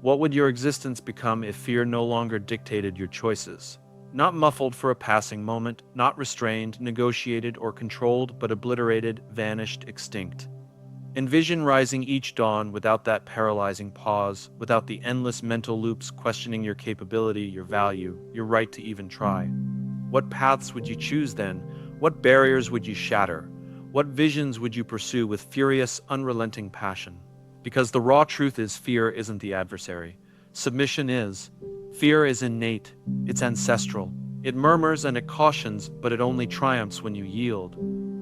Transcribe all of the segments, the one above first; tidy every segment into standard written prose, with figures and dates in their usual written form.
What would your existence become if fear no longer dictated your choices? Not muffled for a passing moment, not restrained, negotiated, or controlled, but obliterated, vanished, extinct. Envision rising each dawn without that paralyzing pause, without the endless mental loops questioning your capability, your value, your right to even try. What paths would you choose then? What barriers would you shatter? What visions would you pursue with furious, unrelenting passion? Because the raw truth is, fear isn't the adversary. Submission is. Fear is innate, it's ancestral. It murmurs and it cautions, but it only triumphs when you yield.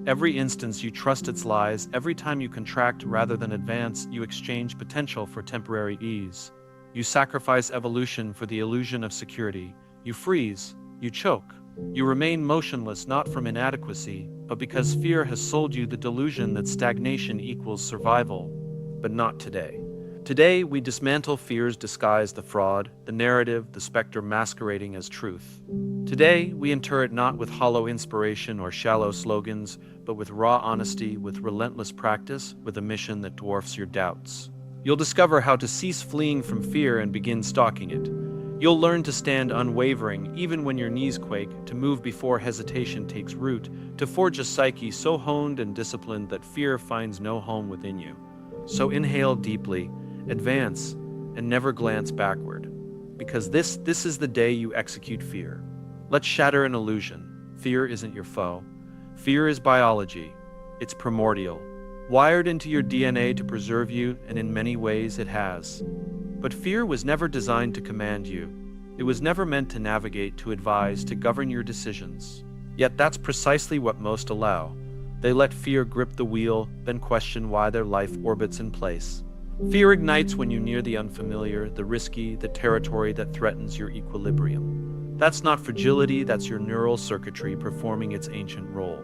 Every instance you trust its lies, every time you contract rather than advance, you exchange potential for temporary ease. You sacrifice evolution for the illusion of security. You freeze, you choke. You remain motionless not from inadequacy, but because fear has sold you the delusion that stagnation equals survival. But not today. Today, we dismantle fear's disguise, the fraud, the narrative, the specter masquerading as truth. Today, we inter it not with hollow inspiration or shallow slogans, but with raw honesty, with relentless practice, with a mission that dwarfs your doubts. You'll discover how to cease fleeing from fear and begin stalking it. You'll learn to stand unwavering even when your knees quake, to move before hesitation takes root, to forge a psyche so honed and disciplined that fear finds no home within you. So inhale deeply, advance, and never glance backward. Because this is the day you execute fear. Let's shatter an illusion. Fear isn't your foe. Fear is biology. It's primordial. Wired into your DNA to preserve you, and in many ways it has. But fear was never designed to command you. It was never meant to navigate, to advise, to govern your decisions. Yet that's precisely what most allow. They let fear grip the wheel, then question why their life orbits in place. Fear ignites when you near the unfamiliar, the risky, the territory that threatens your equilibrium. That's not fragility, that's your neural circuitry performing its ancient role.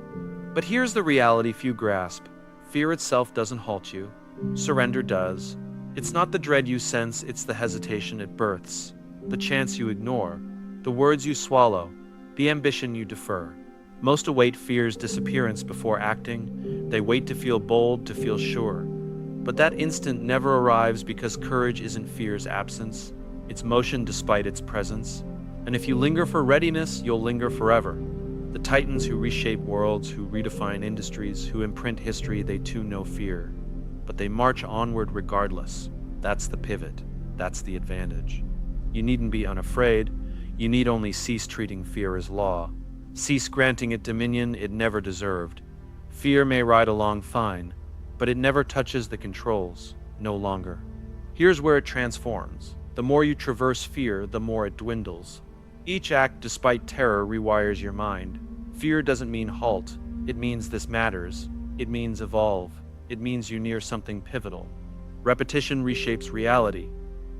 But here's the reality few grasp. Fear itself doesn't halt you. Surrender does. It's not the dread you sense, it's the hesitation it births, the chance you ignore, the words you swallow, the ambition you defer. Most await fear's disappearance before acting. They wait to feel bold, to feel sure. But that instant never arrives because courage isn't fear's absence, it's motion despite its presence. And if you linger for readiness, you'll linger forever. The titans who reshape worlds, who redefine industries, who imprint history, they too know fear. But they march onward regardless. That's the pivot. That's the advantage. You needn't be unafraid. You need only cease treating fear as law. Cease granting it dominion it never deserved. Fear may ride along fine, but it never touches the controls, no longer. Here's where it transforms. The more you traverse fear, the more it dwindles. Each act, despite terror, rewires your mind. Fear doesn't mean halt. It means this matters. It means evolve. It means you near something pivotal. Repetition reshapes reality.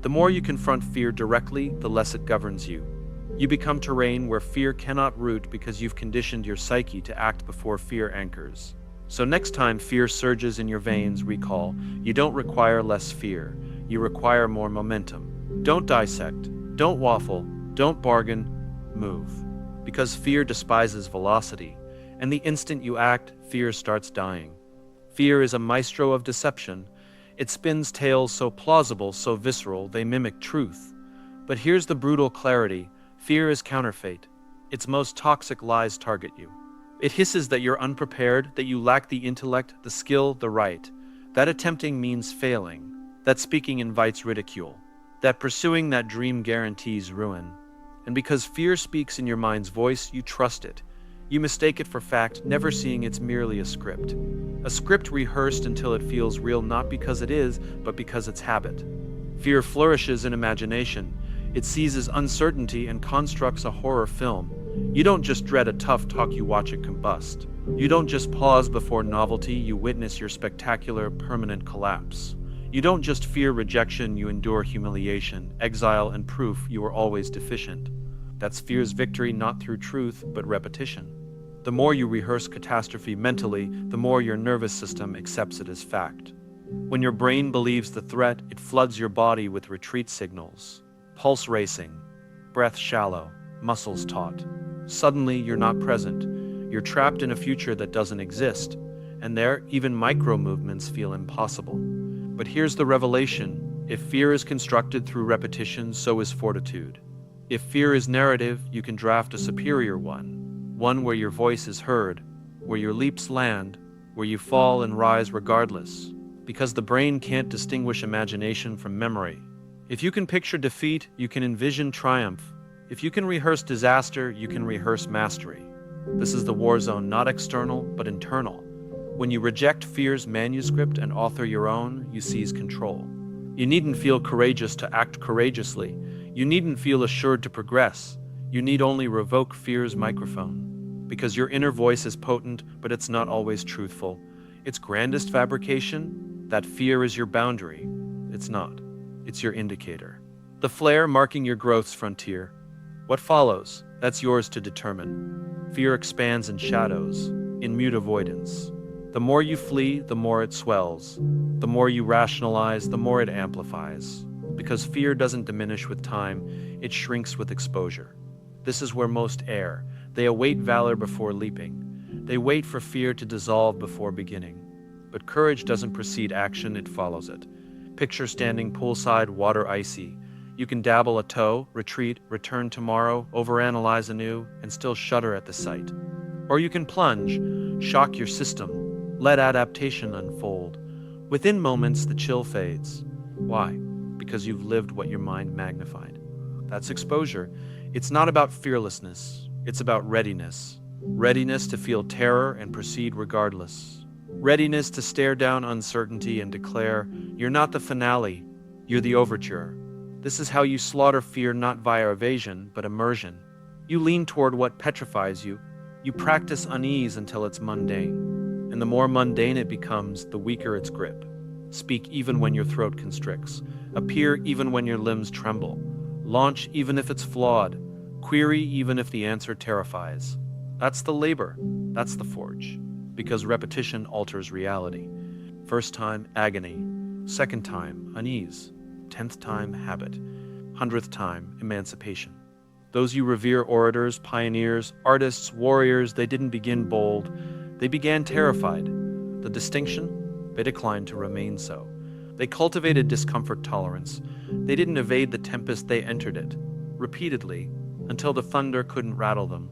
The more you confront fear directly, the less it governs you. You become terrain where fear cannot root because you've conditioned your psyche to act before fear anchors. So next time fear surges in your veins, recall, you don't require less fear. You require more momentum. Don't dissect. Don't waffle. Don't bargain. Move. Because fear despises velocity, and the instant you act, fear starts dying. Fear is a maestro of deception. It spins tales so plausible, so visceral, they mimic truth. But here's the brutal clarity. Fear is counterfeit. Its most toxic lies target you. It hisses that you're unprepared, that you lack the intellect, the skill, the right. That attempting means failing. That speaking invites ridicule. That pursuing that dream guarantees ruin. And because fear speaks in your mind's voice, you trust it. You mistake it for fact, never seeing it's merely a script. A script rehearsed until it feels real, not because it is, but because it's habit. Fear flourishes in imagination. It seizes uncertainty and constructs a horror film. You don't just dread a tough talk, you watch it combust. You don't just pause before novelty, you witness your spectacular, permanent collapse. You don't just fear rejection, you endure humiliation, exile, and proof you are always deficient. That's fear's victory, not through truth, but repetition. The more you rehearse catastrophe mentally, the more your nervous system accepts it as fact. When your brain believes the threat, it floods your body with retreat signals. Pulse racing, breath shallow, muscles taut. Suddenly, you're not present. You're trapped in a future that doesn't exist, and there, even micro movements feel impossible. But here's the revelation. If fear is constructed through repetition, so is fortitude. If fear is narrative, you can draft a superior one where your voice is heard, where your leaps land, where you fall and rise regardless, because the brain can't distinguish imagination from memory. If you can picture defeat, you can envision triumph. If you can rehearse disaster, you can rehearse mastery. This is the war zone, not external, but internal. When you reject fear's manuscript and author your own, you seize control. You needn't feel courageous to act courageously. You needn't feel assured to progress. You need only revoke fear's microphone. Because your inner voice is potent, but it's not always truthful. Its grandest fabrication, that fear is your boundary. It's not. It's your indicator. The flare marking your growth's frontier. What follows, that's yours to determine. Fear expands in shadows, in mute avoidance. The more you flee, the more it swells. The more you rationalize, the more it amplifies. Because fear doesn't diminish with time, it shrinks with exposure. This is where most err. They await valor before leaping. They wait for fear to dissolve before beginning. But courage doesn't precede action, it follows it. Picture standing poolside, water icy. You can dabble a toe, retreat, return tomorrow, overanalyze anew, and still shudder at the sight. Or you can plunge, shock your system, let adaptation unfold. Within moments, the chill fades. Why? Because you've lived what your mind magnified. That's exposure. It's not about fearlessness. It's about readiness. Readiness to feel terror and proceed regardless. Readiness to stare down uncertainty and declare, you're not the finale, you're the overture. This is how you slaughter fear, not via evasion, but immersion. You lean toward what petrifies you. You practice unease until it's mundane. And the more mundane it becomes, the weaker its grip. Speak even when your throat constricts. Appear even when your limbs tremble. Launch even if it's flawed. Query even if the answer terrifies. That's the labor. That's the forge. Because repetition alters reality. First time, agony. Second time, unease. 10th time, habit. 100th time, emancipation. Those you revere orators, pioneers, artists, warriors, they didn't begin bold. They began terrified. The distinction? They declined to remain so. They cultivated discomfort tolerance. They didn't evade the tempest, they entered it. Repeatedly, until the thunder couldn't rattle them.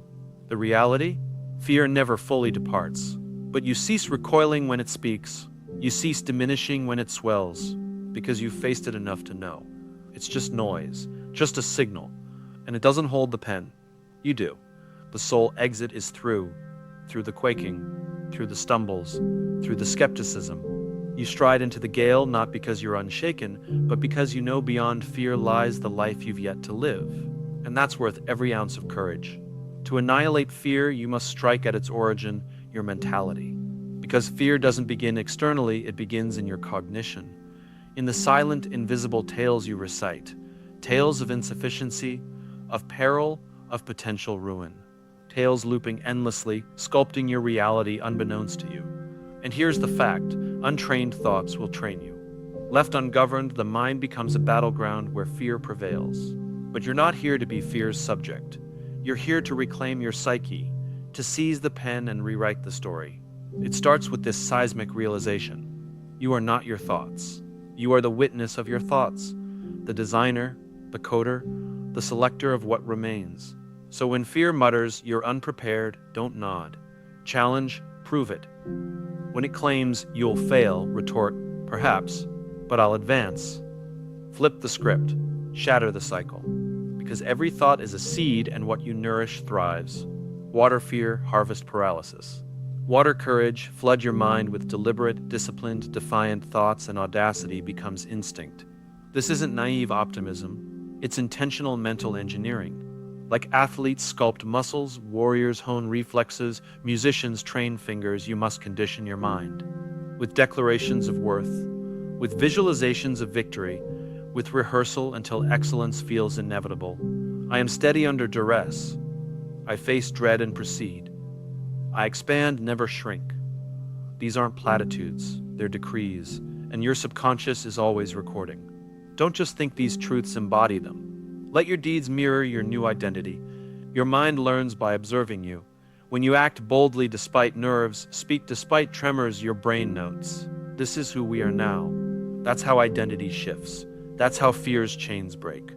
The reality? Fear never fully departs. But you cease recoiling when it speaks. You cease diminishing when it swells. Because you've faced it enough to know. It's just noise, just a signal. And it doesn't hold the pen. You do. The sole exit is through the quaking, through the stumbles, through the skepticism. You stride into the gale not because you're unshaken, but because you know beyond fear lies the life you've yet to live. And that's worth every ounce of courage. To annihilate fear, you must strike at its origin, your mentality. Because fear doesn't begin externally, it begins in your cognition. In the silent, invisible tales you recite. Tales of insufficiency, of peril, of potential ruin. Tales looping endlessly, sculpting your reality unbeknownst to you. And here's the fact, untrained thoughts will train you. Left ungoverned, the mind becomes a battleground where fear prevails. But you're not here to be fear's subject. You're here to reclaim your psyche, to seize the pen and rewrite the story. It starts with this seismic realization. You are not your thoughts. You are the witness of your thoughts, the designer, the coder, the selector of what remains. So when fear mutters, you're unprepared, don't nod. Challenge, prove it. When it claims you'll fail, retort, perhaps, but I'll advance. Flip the script, shatter the cycle. Because every thought is a seed and what you nourish thrives. Water fear, harvest paralysis. Water courage, flood your mind with deliberate, disciplined, defiant thoughts, and audacity becomes instinct. This isn't naive optimism, it's intentional mental engineering. Like athletes sculpt muscles, warriors hone reflexes, musicians train fingers, you must condition your mind. With declarations of worth, with visualizations of victory, with rehearsal until excellence feels inevitable. I am steady under duress. I face dread and proceed. I expand, never shrink. These aren't platitudes, they're decrees, and your subconscious is always recording. Don't just think these truths, embody them. Let your deeds mirror your new identity. Your mind learns by observing you. When you act boldly despite nerves, speak despite tremors, your brain notes. This is who we are now. That's how identity shifts. That's how fear's chains break.